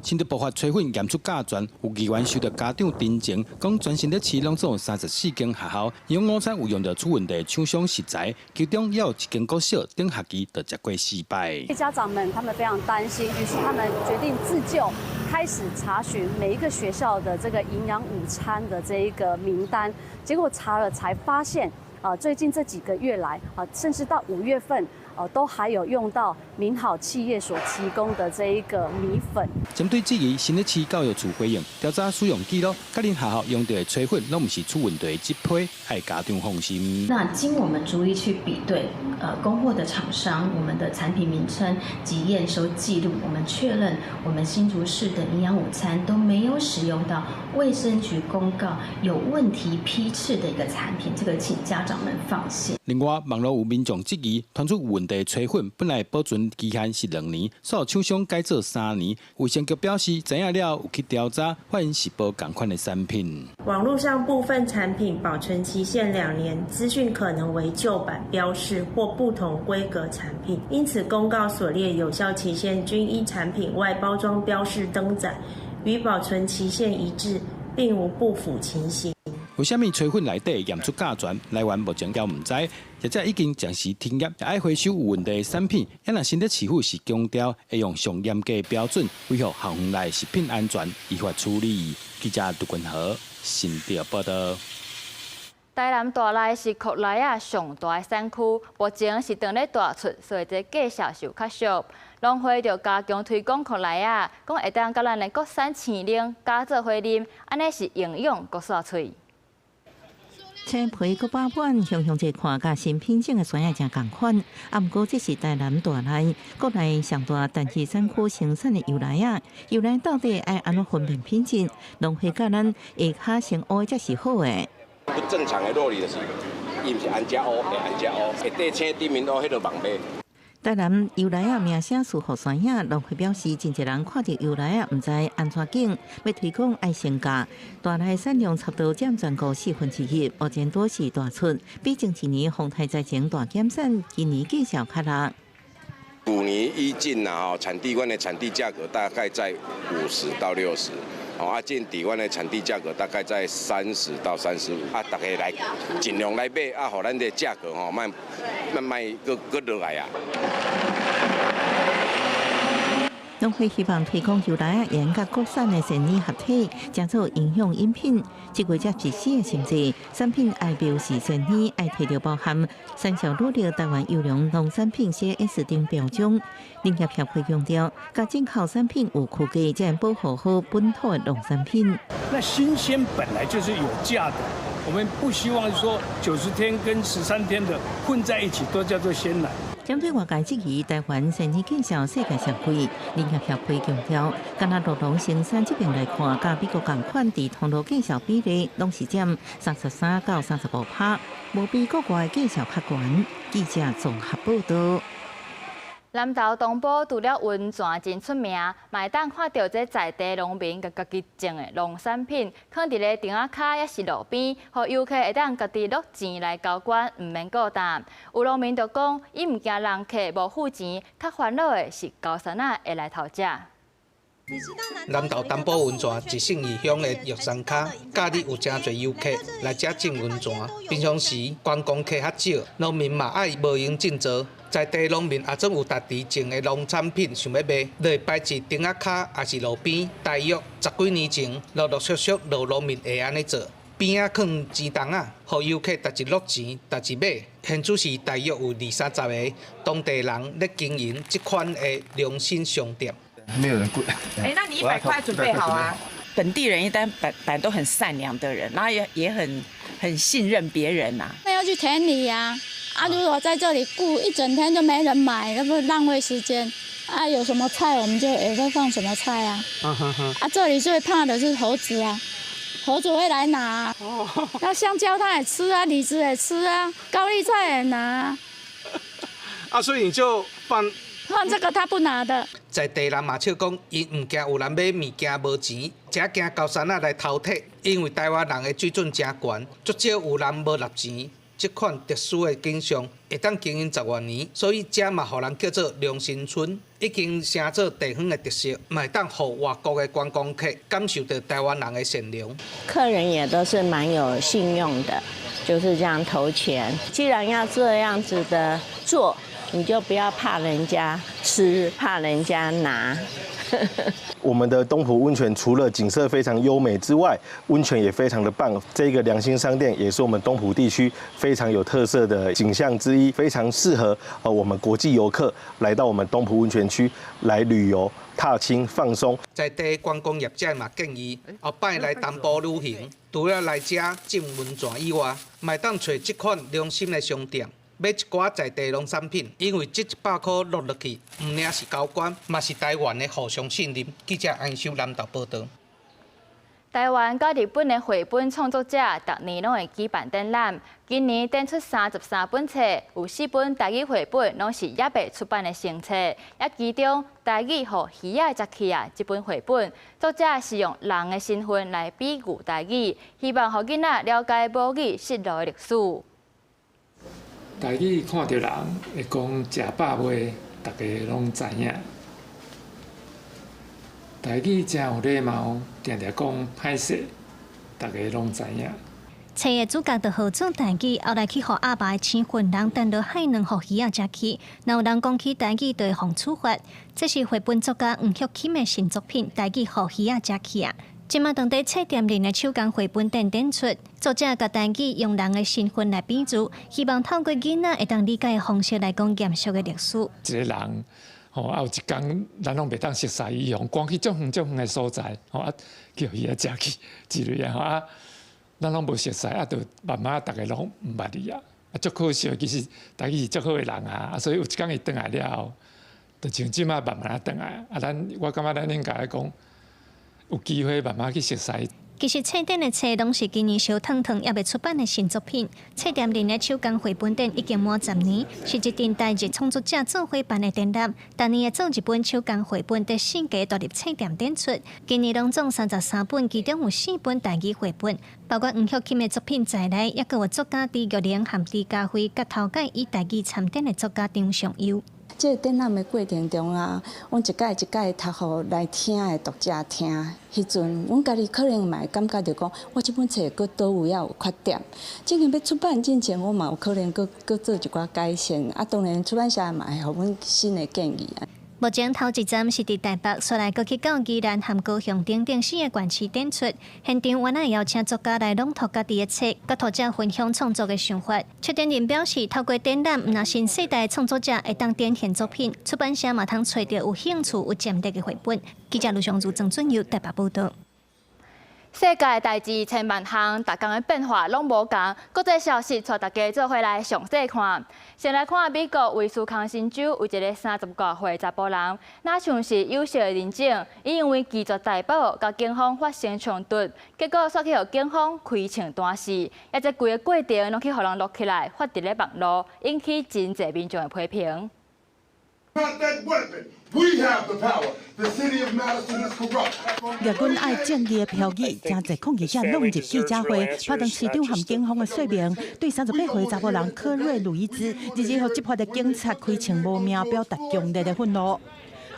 新竹爆发炊粉验出甲醛，有议员收到家长陈情，讲全新德市拢总有34间学校，营养午餐有用到出问题厂商食材，其中也有1间国小顶学期就食过失败。
家长们他们非常担心，于是他们决定自救，开始查询每一个学校的这个营养午餐的这一个名单，结果查了才发现，最近这几个月来，甚至到5月份。 都还有用到民好企业所提供的这一个米粉。
针对质疑，新德市教育处回应，调查使用记录，甲恁学校用到的炊粉，拢唔是出问题的质批，爱家长放心。
那经我们逐一去比对，供货的厂商、我们的产品名称及验收记录，我们确认我们新竹市的营养午餐都没有使用到卫生局公告有问题批次的一个产品，这个请家长们放心。
另外，网络有民众质疑，传出问题炊粉本来保存期限是2年，所有厂商改做3年。卫生局表示，知影了有去调查，发现是无同款的产品。
网络上部分产品保存期限2年，资讯可能为旧版标示或不同规格产品，因此公告所列有效期限均依产品外包装标示登载，与保存期限一致，并无不符情形。
为什么炊粉内底验出甲醛？来源目前还唔知，业者已经暂时停业，也爱回收有问题的产品。因若新德市府是强调会用上严格的标准，维护校园内食品安全，依法处理。记者杜君和新竹报道。
台南大内是国内上大的产区，目前是正咧大出，所以这价销售较俗。农会就加强推广国内讲会当甲咱的国产青柠加做伙啉，安尼是营养国煞脆。
青皮搁把碗，雄雄一看，甲新品种的酸也真共款。啊，毋过这是台南大内国内上大单一产区生产的油奶啊，油奶到底爱安怎分辨品质？农会甲咱下骹先乌才是好的。
不正常的肉里就是，伊毋是安遮乌，会安遮乌，会底青底面乌，迄个网买。
台南油奶啊名声输互酸影，农会表示，真侪人看到油奶啊，毋知安怎拣，要推广爱先价。大内产量差不多占全国1/4，目前都是大出，比前一年丰台在前大减产，今年计小较落。
去年以进产地阮的产地价格大概在50到60。 进底湾的产地价格大概在30到35，大家来尽量来买，互咱的价格慢搁落来啊。
农会希望推广油奶沿甲国产的生理合体，加做营养饮品。这月才实施的限制，产品爱标示生理，爱摕到包含三小乳料台湾优良农产品 CS 等标章。林业协会强调，甲进口产品有区隔，才能保护好本土的农产品。
那新鲜本来就是有价的，我们不希望说90天跟13天的混在一起都叫做鲜奶。
针对外界质疑台湾生理见效世界上贵，林业协会强调，干那陆农生产这边来看，甲美国同款伫通路见效比例，拢是占33到35%，无比国外见效较悬。记者综合报道。
南投东部除了温泉真出名，嘛会当看到这在地农民甲家己种的农产品，放伫咧顶仔骹也是路边，互游客会当家己落钱来交关，毋免孤单。有农民就讲，伊毋惊人客无付钱，较烦恼的是高山仔会来偷食。
南投东部温泉一省二乡的玉山卡，假日有真侪游客来这浸温泉。平常时观光客较少，农民嘛爱无闲种植。在地农民也总有家己种的农产品想要卖，就会摆伫顶仔骹，也是路边。大约10几年前，陆陆续续有农民会安尼做，边仔放钱筒啊，互游客逐一落钱，逐一买。现主是大约有20-30个当地人咧经营这款的良心商店。
没有人贵。
那你100块准备好啊？本地人一般本来都很善良的人，然后也很信任别人呐。
那要去田里呀，如果在这里顾一整天就没人买，那不浪费时间。有什么菜我们就也会放什么菜啊。这里最怕的是猴子啊，婆子会来拿。那香蕉他也吃啊，李子也吃啊，高丽菜也拿。
啊，所以你就放
这个他不拿的。
在地人嘛笑讲，因唔惊有人买物件无钱，只惊高山仔来偷摕，因为台湾人的水准真悬，足少有人无纳钱。这款特殊的景象会当经营10多年，所以这嘛互人叫做良心村，已经成做地方的特色，嘛会当互外国的观光客感受到台湾人的善良。
客人也都是蛮有信用的，就是这样投钱。既然要这样子的做，你就不要怕人家吃，怕人家拿。
我们的东浦温泉除了景色非常优美之外，温泉也非常的棒。这个良心商店也是我们东浦地区非常有特色的景象之一，非常适合我们国际游客来到我们东浦温泉区来旅游、踏青、放松。
在地观光业者嘛建议，后摆来东部旅行，除了来这浸温泉以外，嘛当找这款良心的商店。买一寡在地农产品，因为这100块落落去，唔仅是交关，嘛是台湾的互相信任。记者安修南投报道。
台湾甲日本的绘本创作者，逐年拢会举办展览。今年展出33本册，有4本台语绘本，拢是也未出版的新册。其中台语和鱼仔食起啊，这本绘本，作者是用人的身份来比喻台语，希望互囡仔了解母语失落的历史。
台语看到人会讲食饱未，大家拢知影。台语真有礼貌，常常讲歹势，大家拢知影。
册的主角就学做台语，后来去互阿爸的青云人等落海两互鱼仔食起。若有人讲起台语，就会互处罚。这是绘本作家黄旭琴的新作品《台语互鱼仔食起》啊。今麦当地册店里的手工绘本展出，作者甲台语用人的身份来比喻，希望透过囡仔会当理解的方式来讲严肃的历史。
一个人，有一天咱拢袂当熟悉伊，用赶去种远的所在，叫伊食去之类啊，咱拢无熟悉，就慢慢大家拢毋捌伊啊，足可惜，其实台语是足好的人啊，所以有一天伊转来了后，就像即摆慢慢转来，我感觉咱应该讲。有机会慢慢去熟悉。
其实册店的册拢是今年小糖糖也未出版的新作品。册店里的手工绘本展已经满10年，是一阵台日创作者做伙办的展览。当年做一本手工绘本在4家独立册店展出，今年拢总33本，其中有4本台语绘本，包括黄旭琴的作品在内，也有作家李玉玲和李家辉，甲头届以台语参展的作家张尚优。
这展览的过程中啊，阮一届一届读互来听的读者听，迄阵阮家己可能嘛会感觉着讲，我这本册佫倒有要有缺点。正经要出版之前，我嘛有可能佫做一寡改善。啊，当然出版社嘛会互阮新的建议啊。
目前头一站是伫台北，所来过去到宜兰和高雄等4个县市展出。现场原来邀请作家来朗读家己的册，甲读者分享创作的想法。出展人表示，透过展览，毋若新世代的创作者会当展现作品，出版社嘛通找到有兴趣、有潜力的绘本。记者卢尚如、郑俊佑台北报道。世界的代志千万项，逐天的变化拢无同。国际消息带大家做伙来详细看。先来看美国威斯康辛州有一个30多岁查甫人，那像是优秀的认证，伊因为拒绝逮捕，甲警方发生冲突，结果煞去互警方开枪弹死。这规个过程拢去互人录起来，发伫咧网络，引起真侪民众的批评。
日本爱正义的标语，真侪抗议者拢入记者会，拍动市长和警方的说明，对38岁查甫人科瑞·鲁伊兹日日互执法的警察开枪无命，表达强烈的愤怒。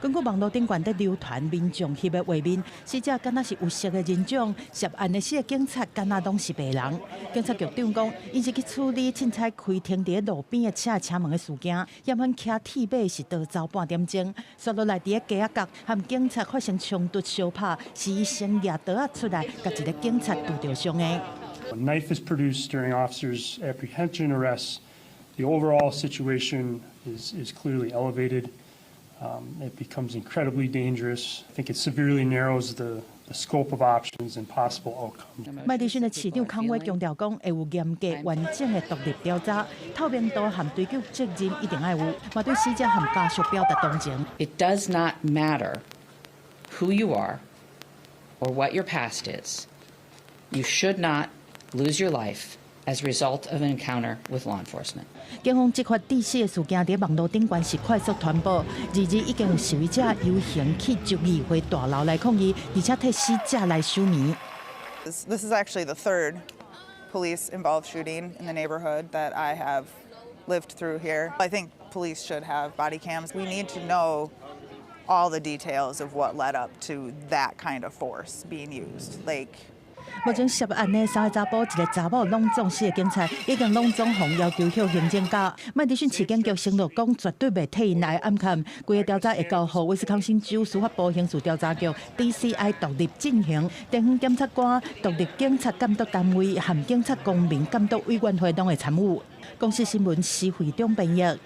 根据网络顶管的流传，民众翕的画面，死者敢若是有色的人种，涉案的4个警察敢若拢是白人。警察局长讲，因是去处理凊彩开停伫路边的车门的事件，嫌阮骑铁马是逃走半点钟，刷落来伫个街仔角，和警察发生冲突相拍，是伊先举刀出来，甲一个警察拄着伤的。
A knife is produced during officers' apprehension arrests. The overall situation is clearly elevated. It becomes incredibly dangerous. I think it severely narrows the scope of options and possible outcomes.
麦迪逊的市长康威强调讲，会有严格完整的独立调查，透明度和追究责任一定要有，嘛对死者和家属表达同情。
It does not matter who you are or what your past is.
You should not lose your life as a result of an encounter with law enforcement.
警方即发致死的事件伫网络顶关是快速传播，已经有示威者游行去州议会大楼来抗议，而且替死者来署名。
This is actually the third police-involved shooting in the neighborhood that I have lived through here. I think police should have body cams. We need to know all the details of what led up to that kind of force being used. Like.
目前涉案的3个查甫、1个查某拢撞死的警察，已经拢总红要求向行政架。麦迪逊市警局承诺讲，绝对袂替因来暗砍。规个调查会交予威斯康星州司法部刑事调查局 DCI 独立进行。地方检察官、独立警察监督单位和警察公民监督委员会拢会参与。公司新闻施会长编译。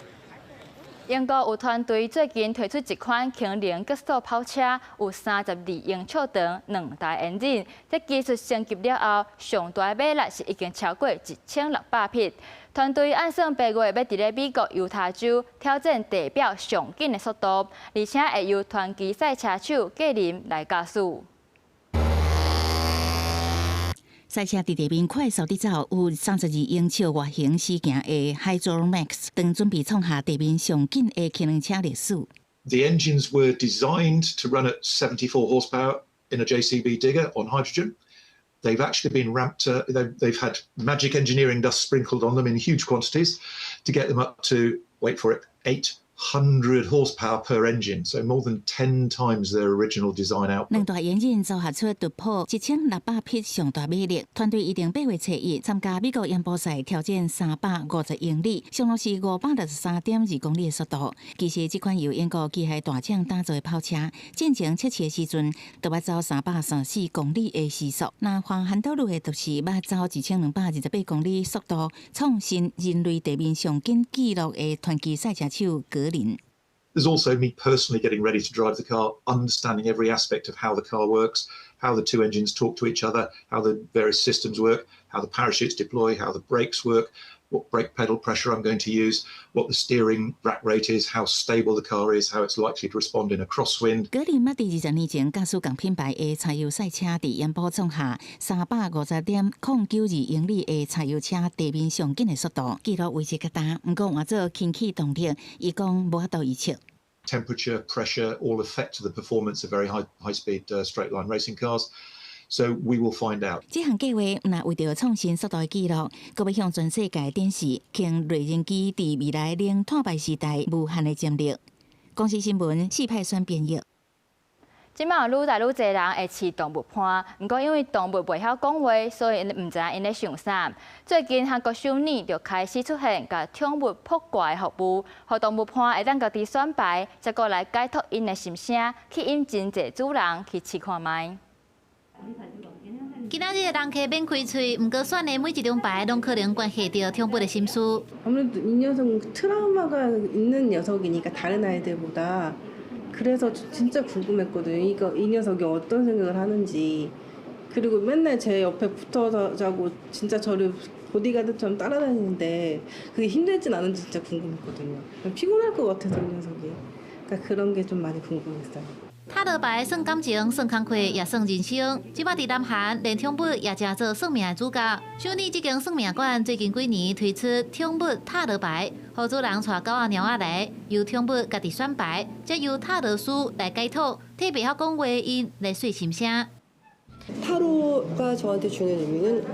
英国有团队最近推出一款轻量极速跑车，有32英尺长、2台引擎。这技术升级了后，上大马力是已经超过1600匹。团队按算8月要伫咧美国犹他州挑战地表上紧的速度，而且会由传奇赛车手格林来驾驶。
赛车伫地面快速地走，有32英尺外形四行的 Hydro Max， 当准备创下地面上紧的轻量车历史。
The engines were designed to run at 74 horsepower in a JCB digger on hydrogen. They've actually been ramped. They've had magic engineering dust sprinkled on them in huge quantities to get them up to, wait for it, 800 horsepower per engine, so more than 10 times their original design output.
两大引擎组合出突破1600匹上大马力，团队一定8月初1参加美国延波赛挑战350英里，上路是563.2公里的速度。其实这款由英国机械大厂打造的跑车，进前测试的时阵，就要走334公里的时速。那环韩道路的，就是要走1228公里速度，创新人类地面上紧纪录的传奇赛车手格林。
There's also me personally getting ready to drive the car, understanding every aspect of how the car works, how the two engines talk to each other, how the various systems work, how the parachutes deploy, how the brakes work, what brake pedal pressure I'm going to use, what the steering rack rate is, how stable the car is, how it's likely to respond in a crosswind.
格林捌伫20年前驾驶同品牌的柴油赛车，伫延波创下350.092英里的柴油车地面上紧的速度，纪录维持较大。不过换做氢气动力，伊讲无法度预测。
Temperature, pressure, all affect the performance of very high-speed straight line racing cars. So we will find out.
这项计划毋但为着创新速度的记录，阁要向全世界展示轻类型机伫未来能拓败时代无限的潜力。公司新闻4派选编译。
即摆有愈来愈侪人会饲动物伴，不过因为动物袂晓讲话，所以因毋知影因咧想啥。最近韩国首尔就开始出现甲宠物扑挂的服务，互动物伴会当家己选牌，再过来解脱因的心声，去引真侪主人去试看卖。
今仔日的人客免开喙，毋过选的每一张牌拢可能关系到宠物的心思。
아무래도 이 녀석은 트라우마가 있는 녀석이니까 다른 아이들보다 그래서 진짜 궁금했거든요. 이 녀석이 어떤 생각을 하는지. 그리고 맨날 제 옆에 붙어서 자고 진짜 저를 보디가드처럼 따라다니는데 그게 힘들진 않은지 진짜 궁금했거든요. 피곤할 것 같아서 이 녀석이. 그러니까 그런 게 좀 많이 궁금했어요.
塔罗牌算感情，算工课，也算人生。即摆伫南韩，连宠物也正做算命的主角。首尔这间算命馆最近几年推出宠物塔罗牌，予主人带狗仔、猫仔来，由宠物家己选牌，再由塔罗师来解套，替袂晓讲话因来说心声。
타로가 저한테 주는 의미는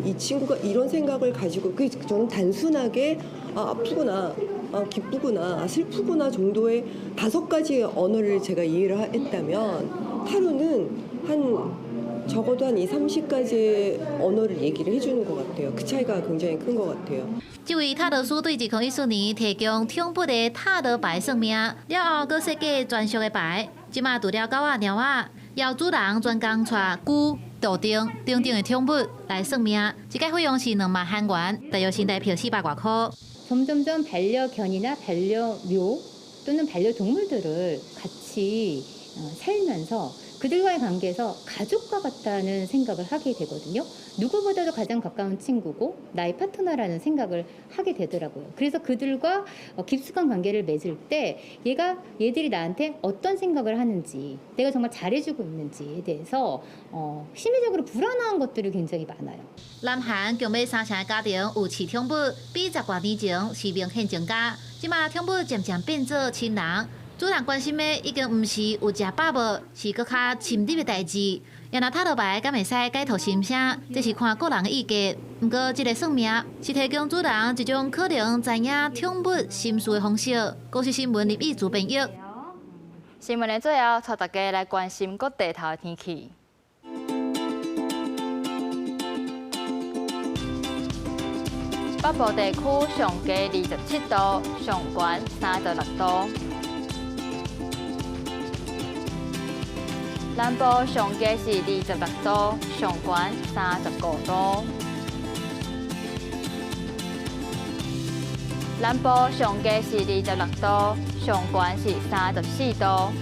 이 친구가 이런 생각을 가지고 저는 단순하게 아프구나, 기쁘구나, 슬프구나 정도의 5가지 언어를 제가 이해를 했다면 타로는 적어도 한 30가지 언어를 얘기를 해주는 것 같아요. 그 차이가 굉장히 큰 것 같아요.
这位塔罗师对2014年提供宠物的塔罗牌算命，了后，佮设计专属的牌，即马除了狗仔、猫仔。 要主人专工带龟、豆丁等等的宠物来算命，一个费用是2万韩元，大约新台币400多块。
점점점 반려견이나 반려묘 또는 반려동물들을 같이 살면서 그들과의 관계에서 가족과 같다는 생각을 하게 되거든요. 누구보다도 가장 가까운 친구고 나의 파트너라는 생각을 하게 되더라고요. 그래서 그들과 깊숙한 관계를 맺을 때 얘들이 나한테 어떤 생각을 하는지, 내가 정말 잘해주고 있는지에 대해서 심리적으로 불안한 것들이 굉장히 많아요.
南韩强要三城家庭有饲宠物，比10多年前是明显增加。即马宠物渐渐变做亲人。 主人关心的已经唔是有食饱无，是搁较深入的代志。也若塔罗牌敢会使解读心声，这是看个人的意见。不过，这个算命是提供主人一种可能知影宠物心事的方式。股市新闻立意主编译。
新闻的最后，带大家来关心各地头的天气。北部地区上低27度，上悬36度。 南部上低是26度，上悬35度。南部上低是26度，上悬是34度。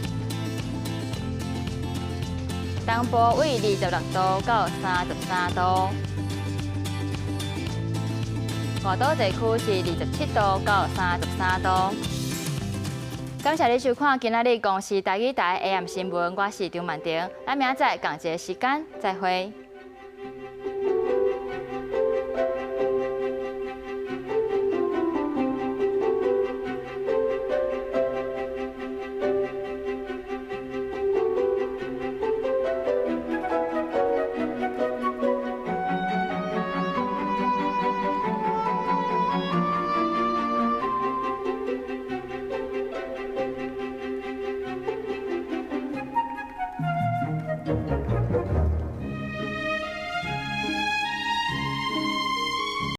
东部为26度到33度。外岛地区是27度到33度。 感谢你收看今仔日公视台语台 AM 新闻，我是张曼婷，咱明仔载同一个时间再会。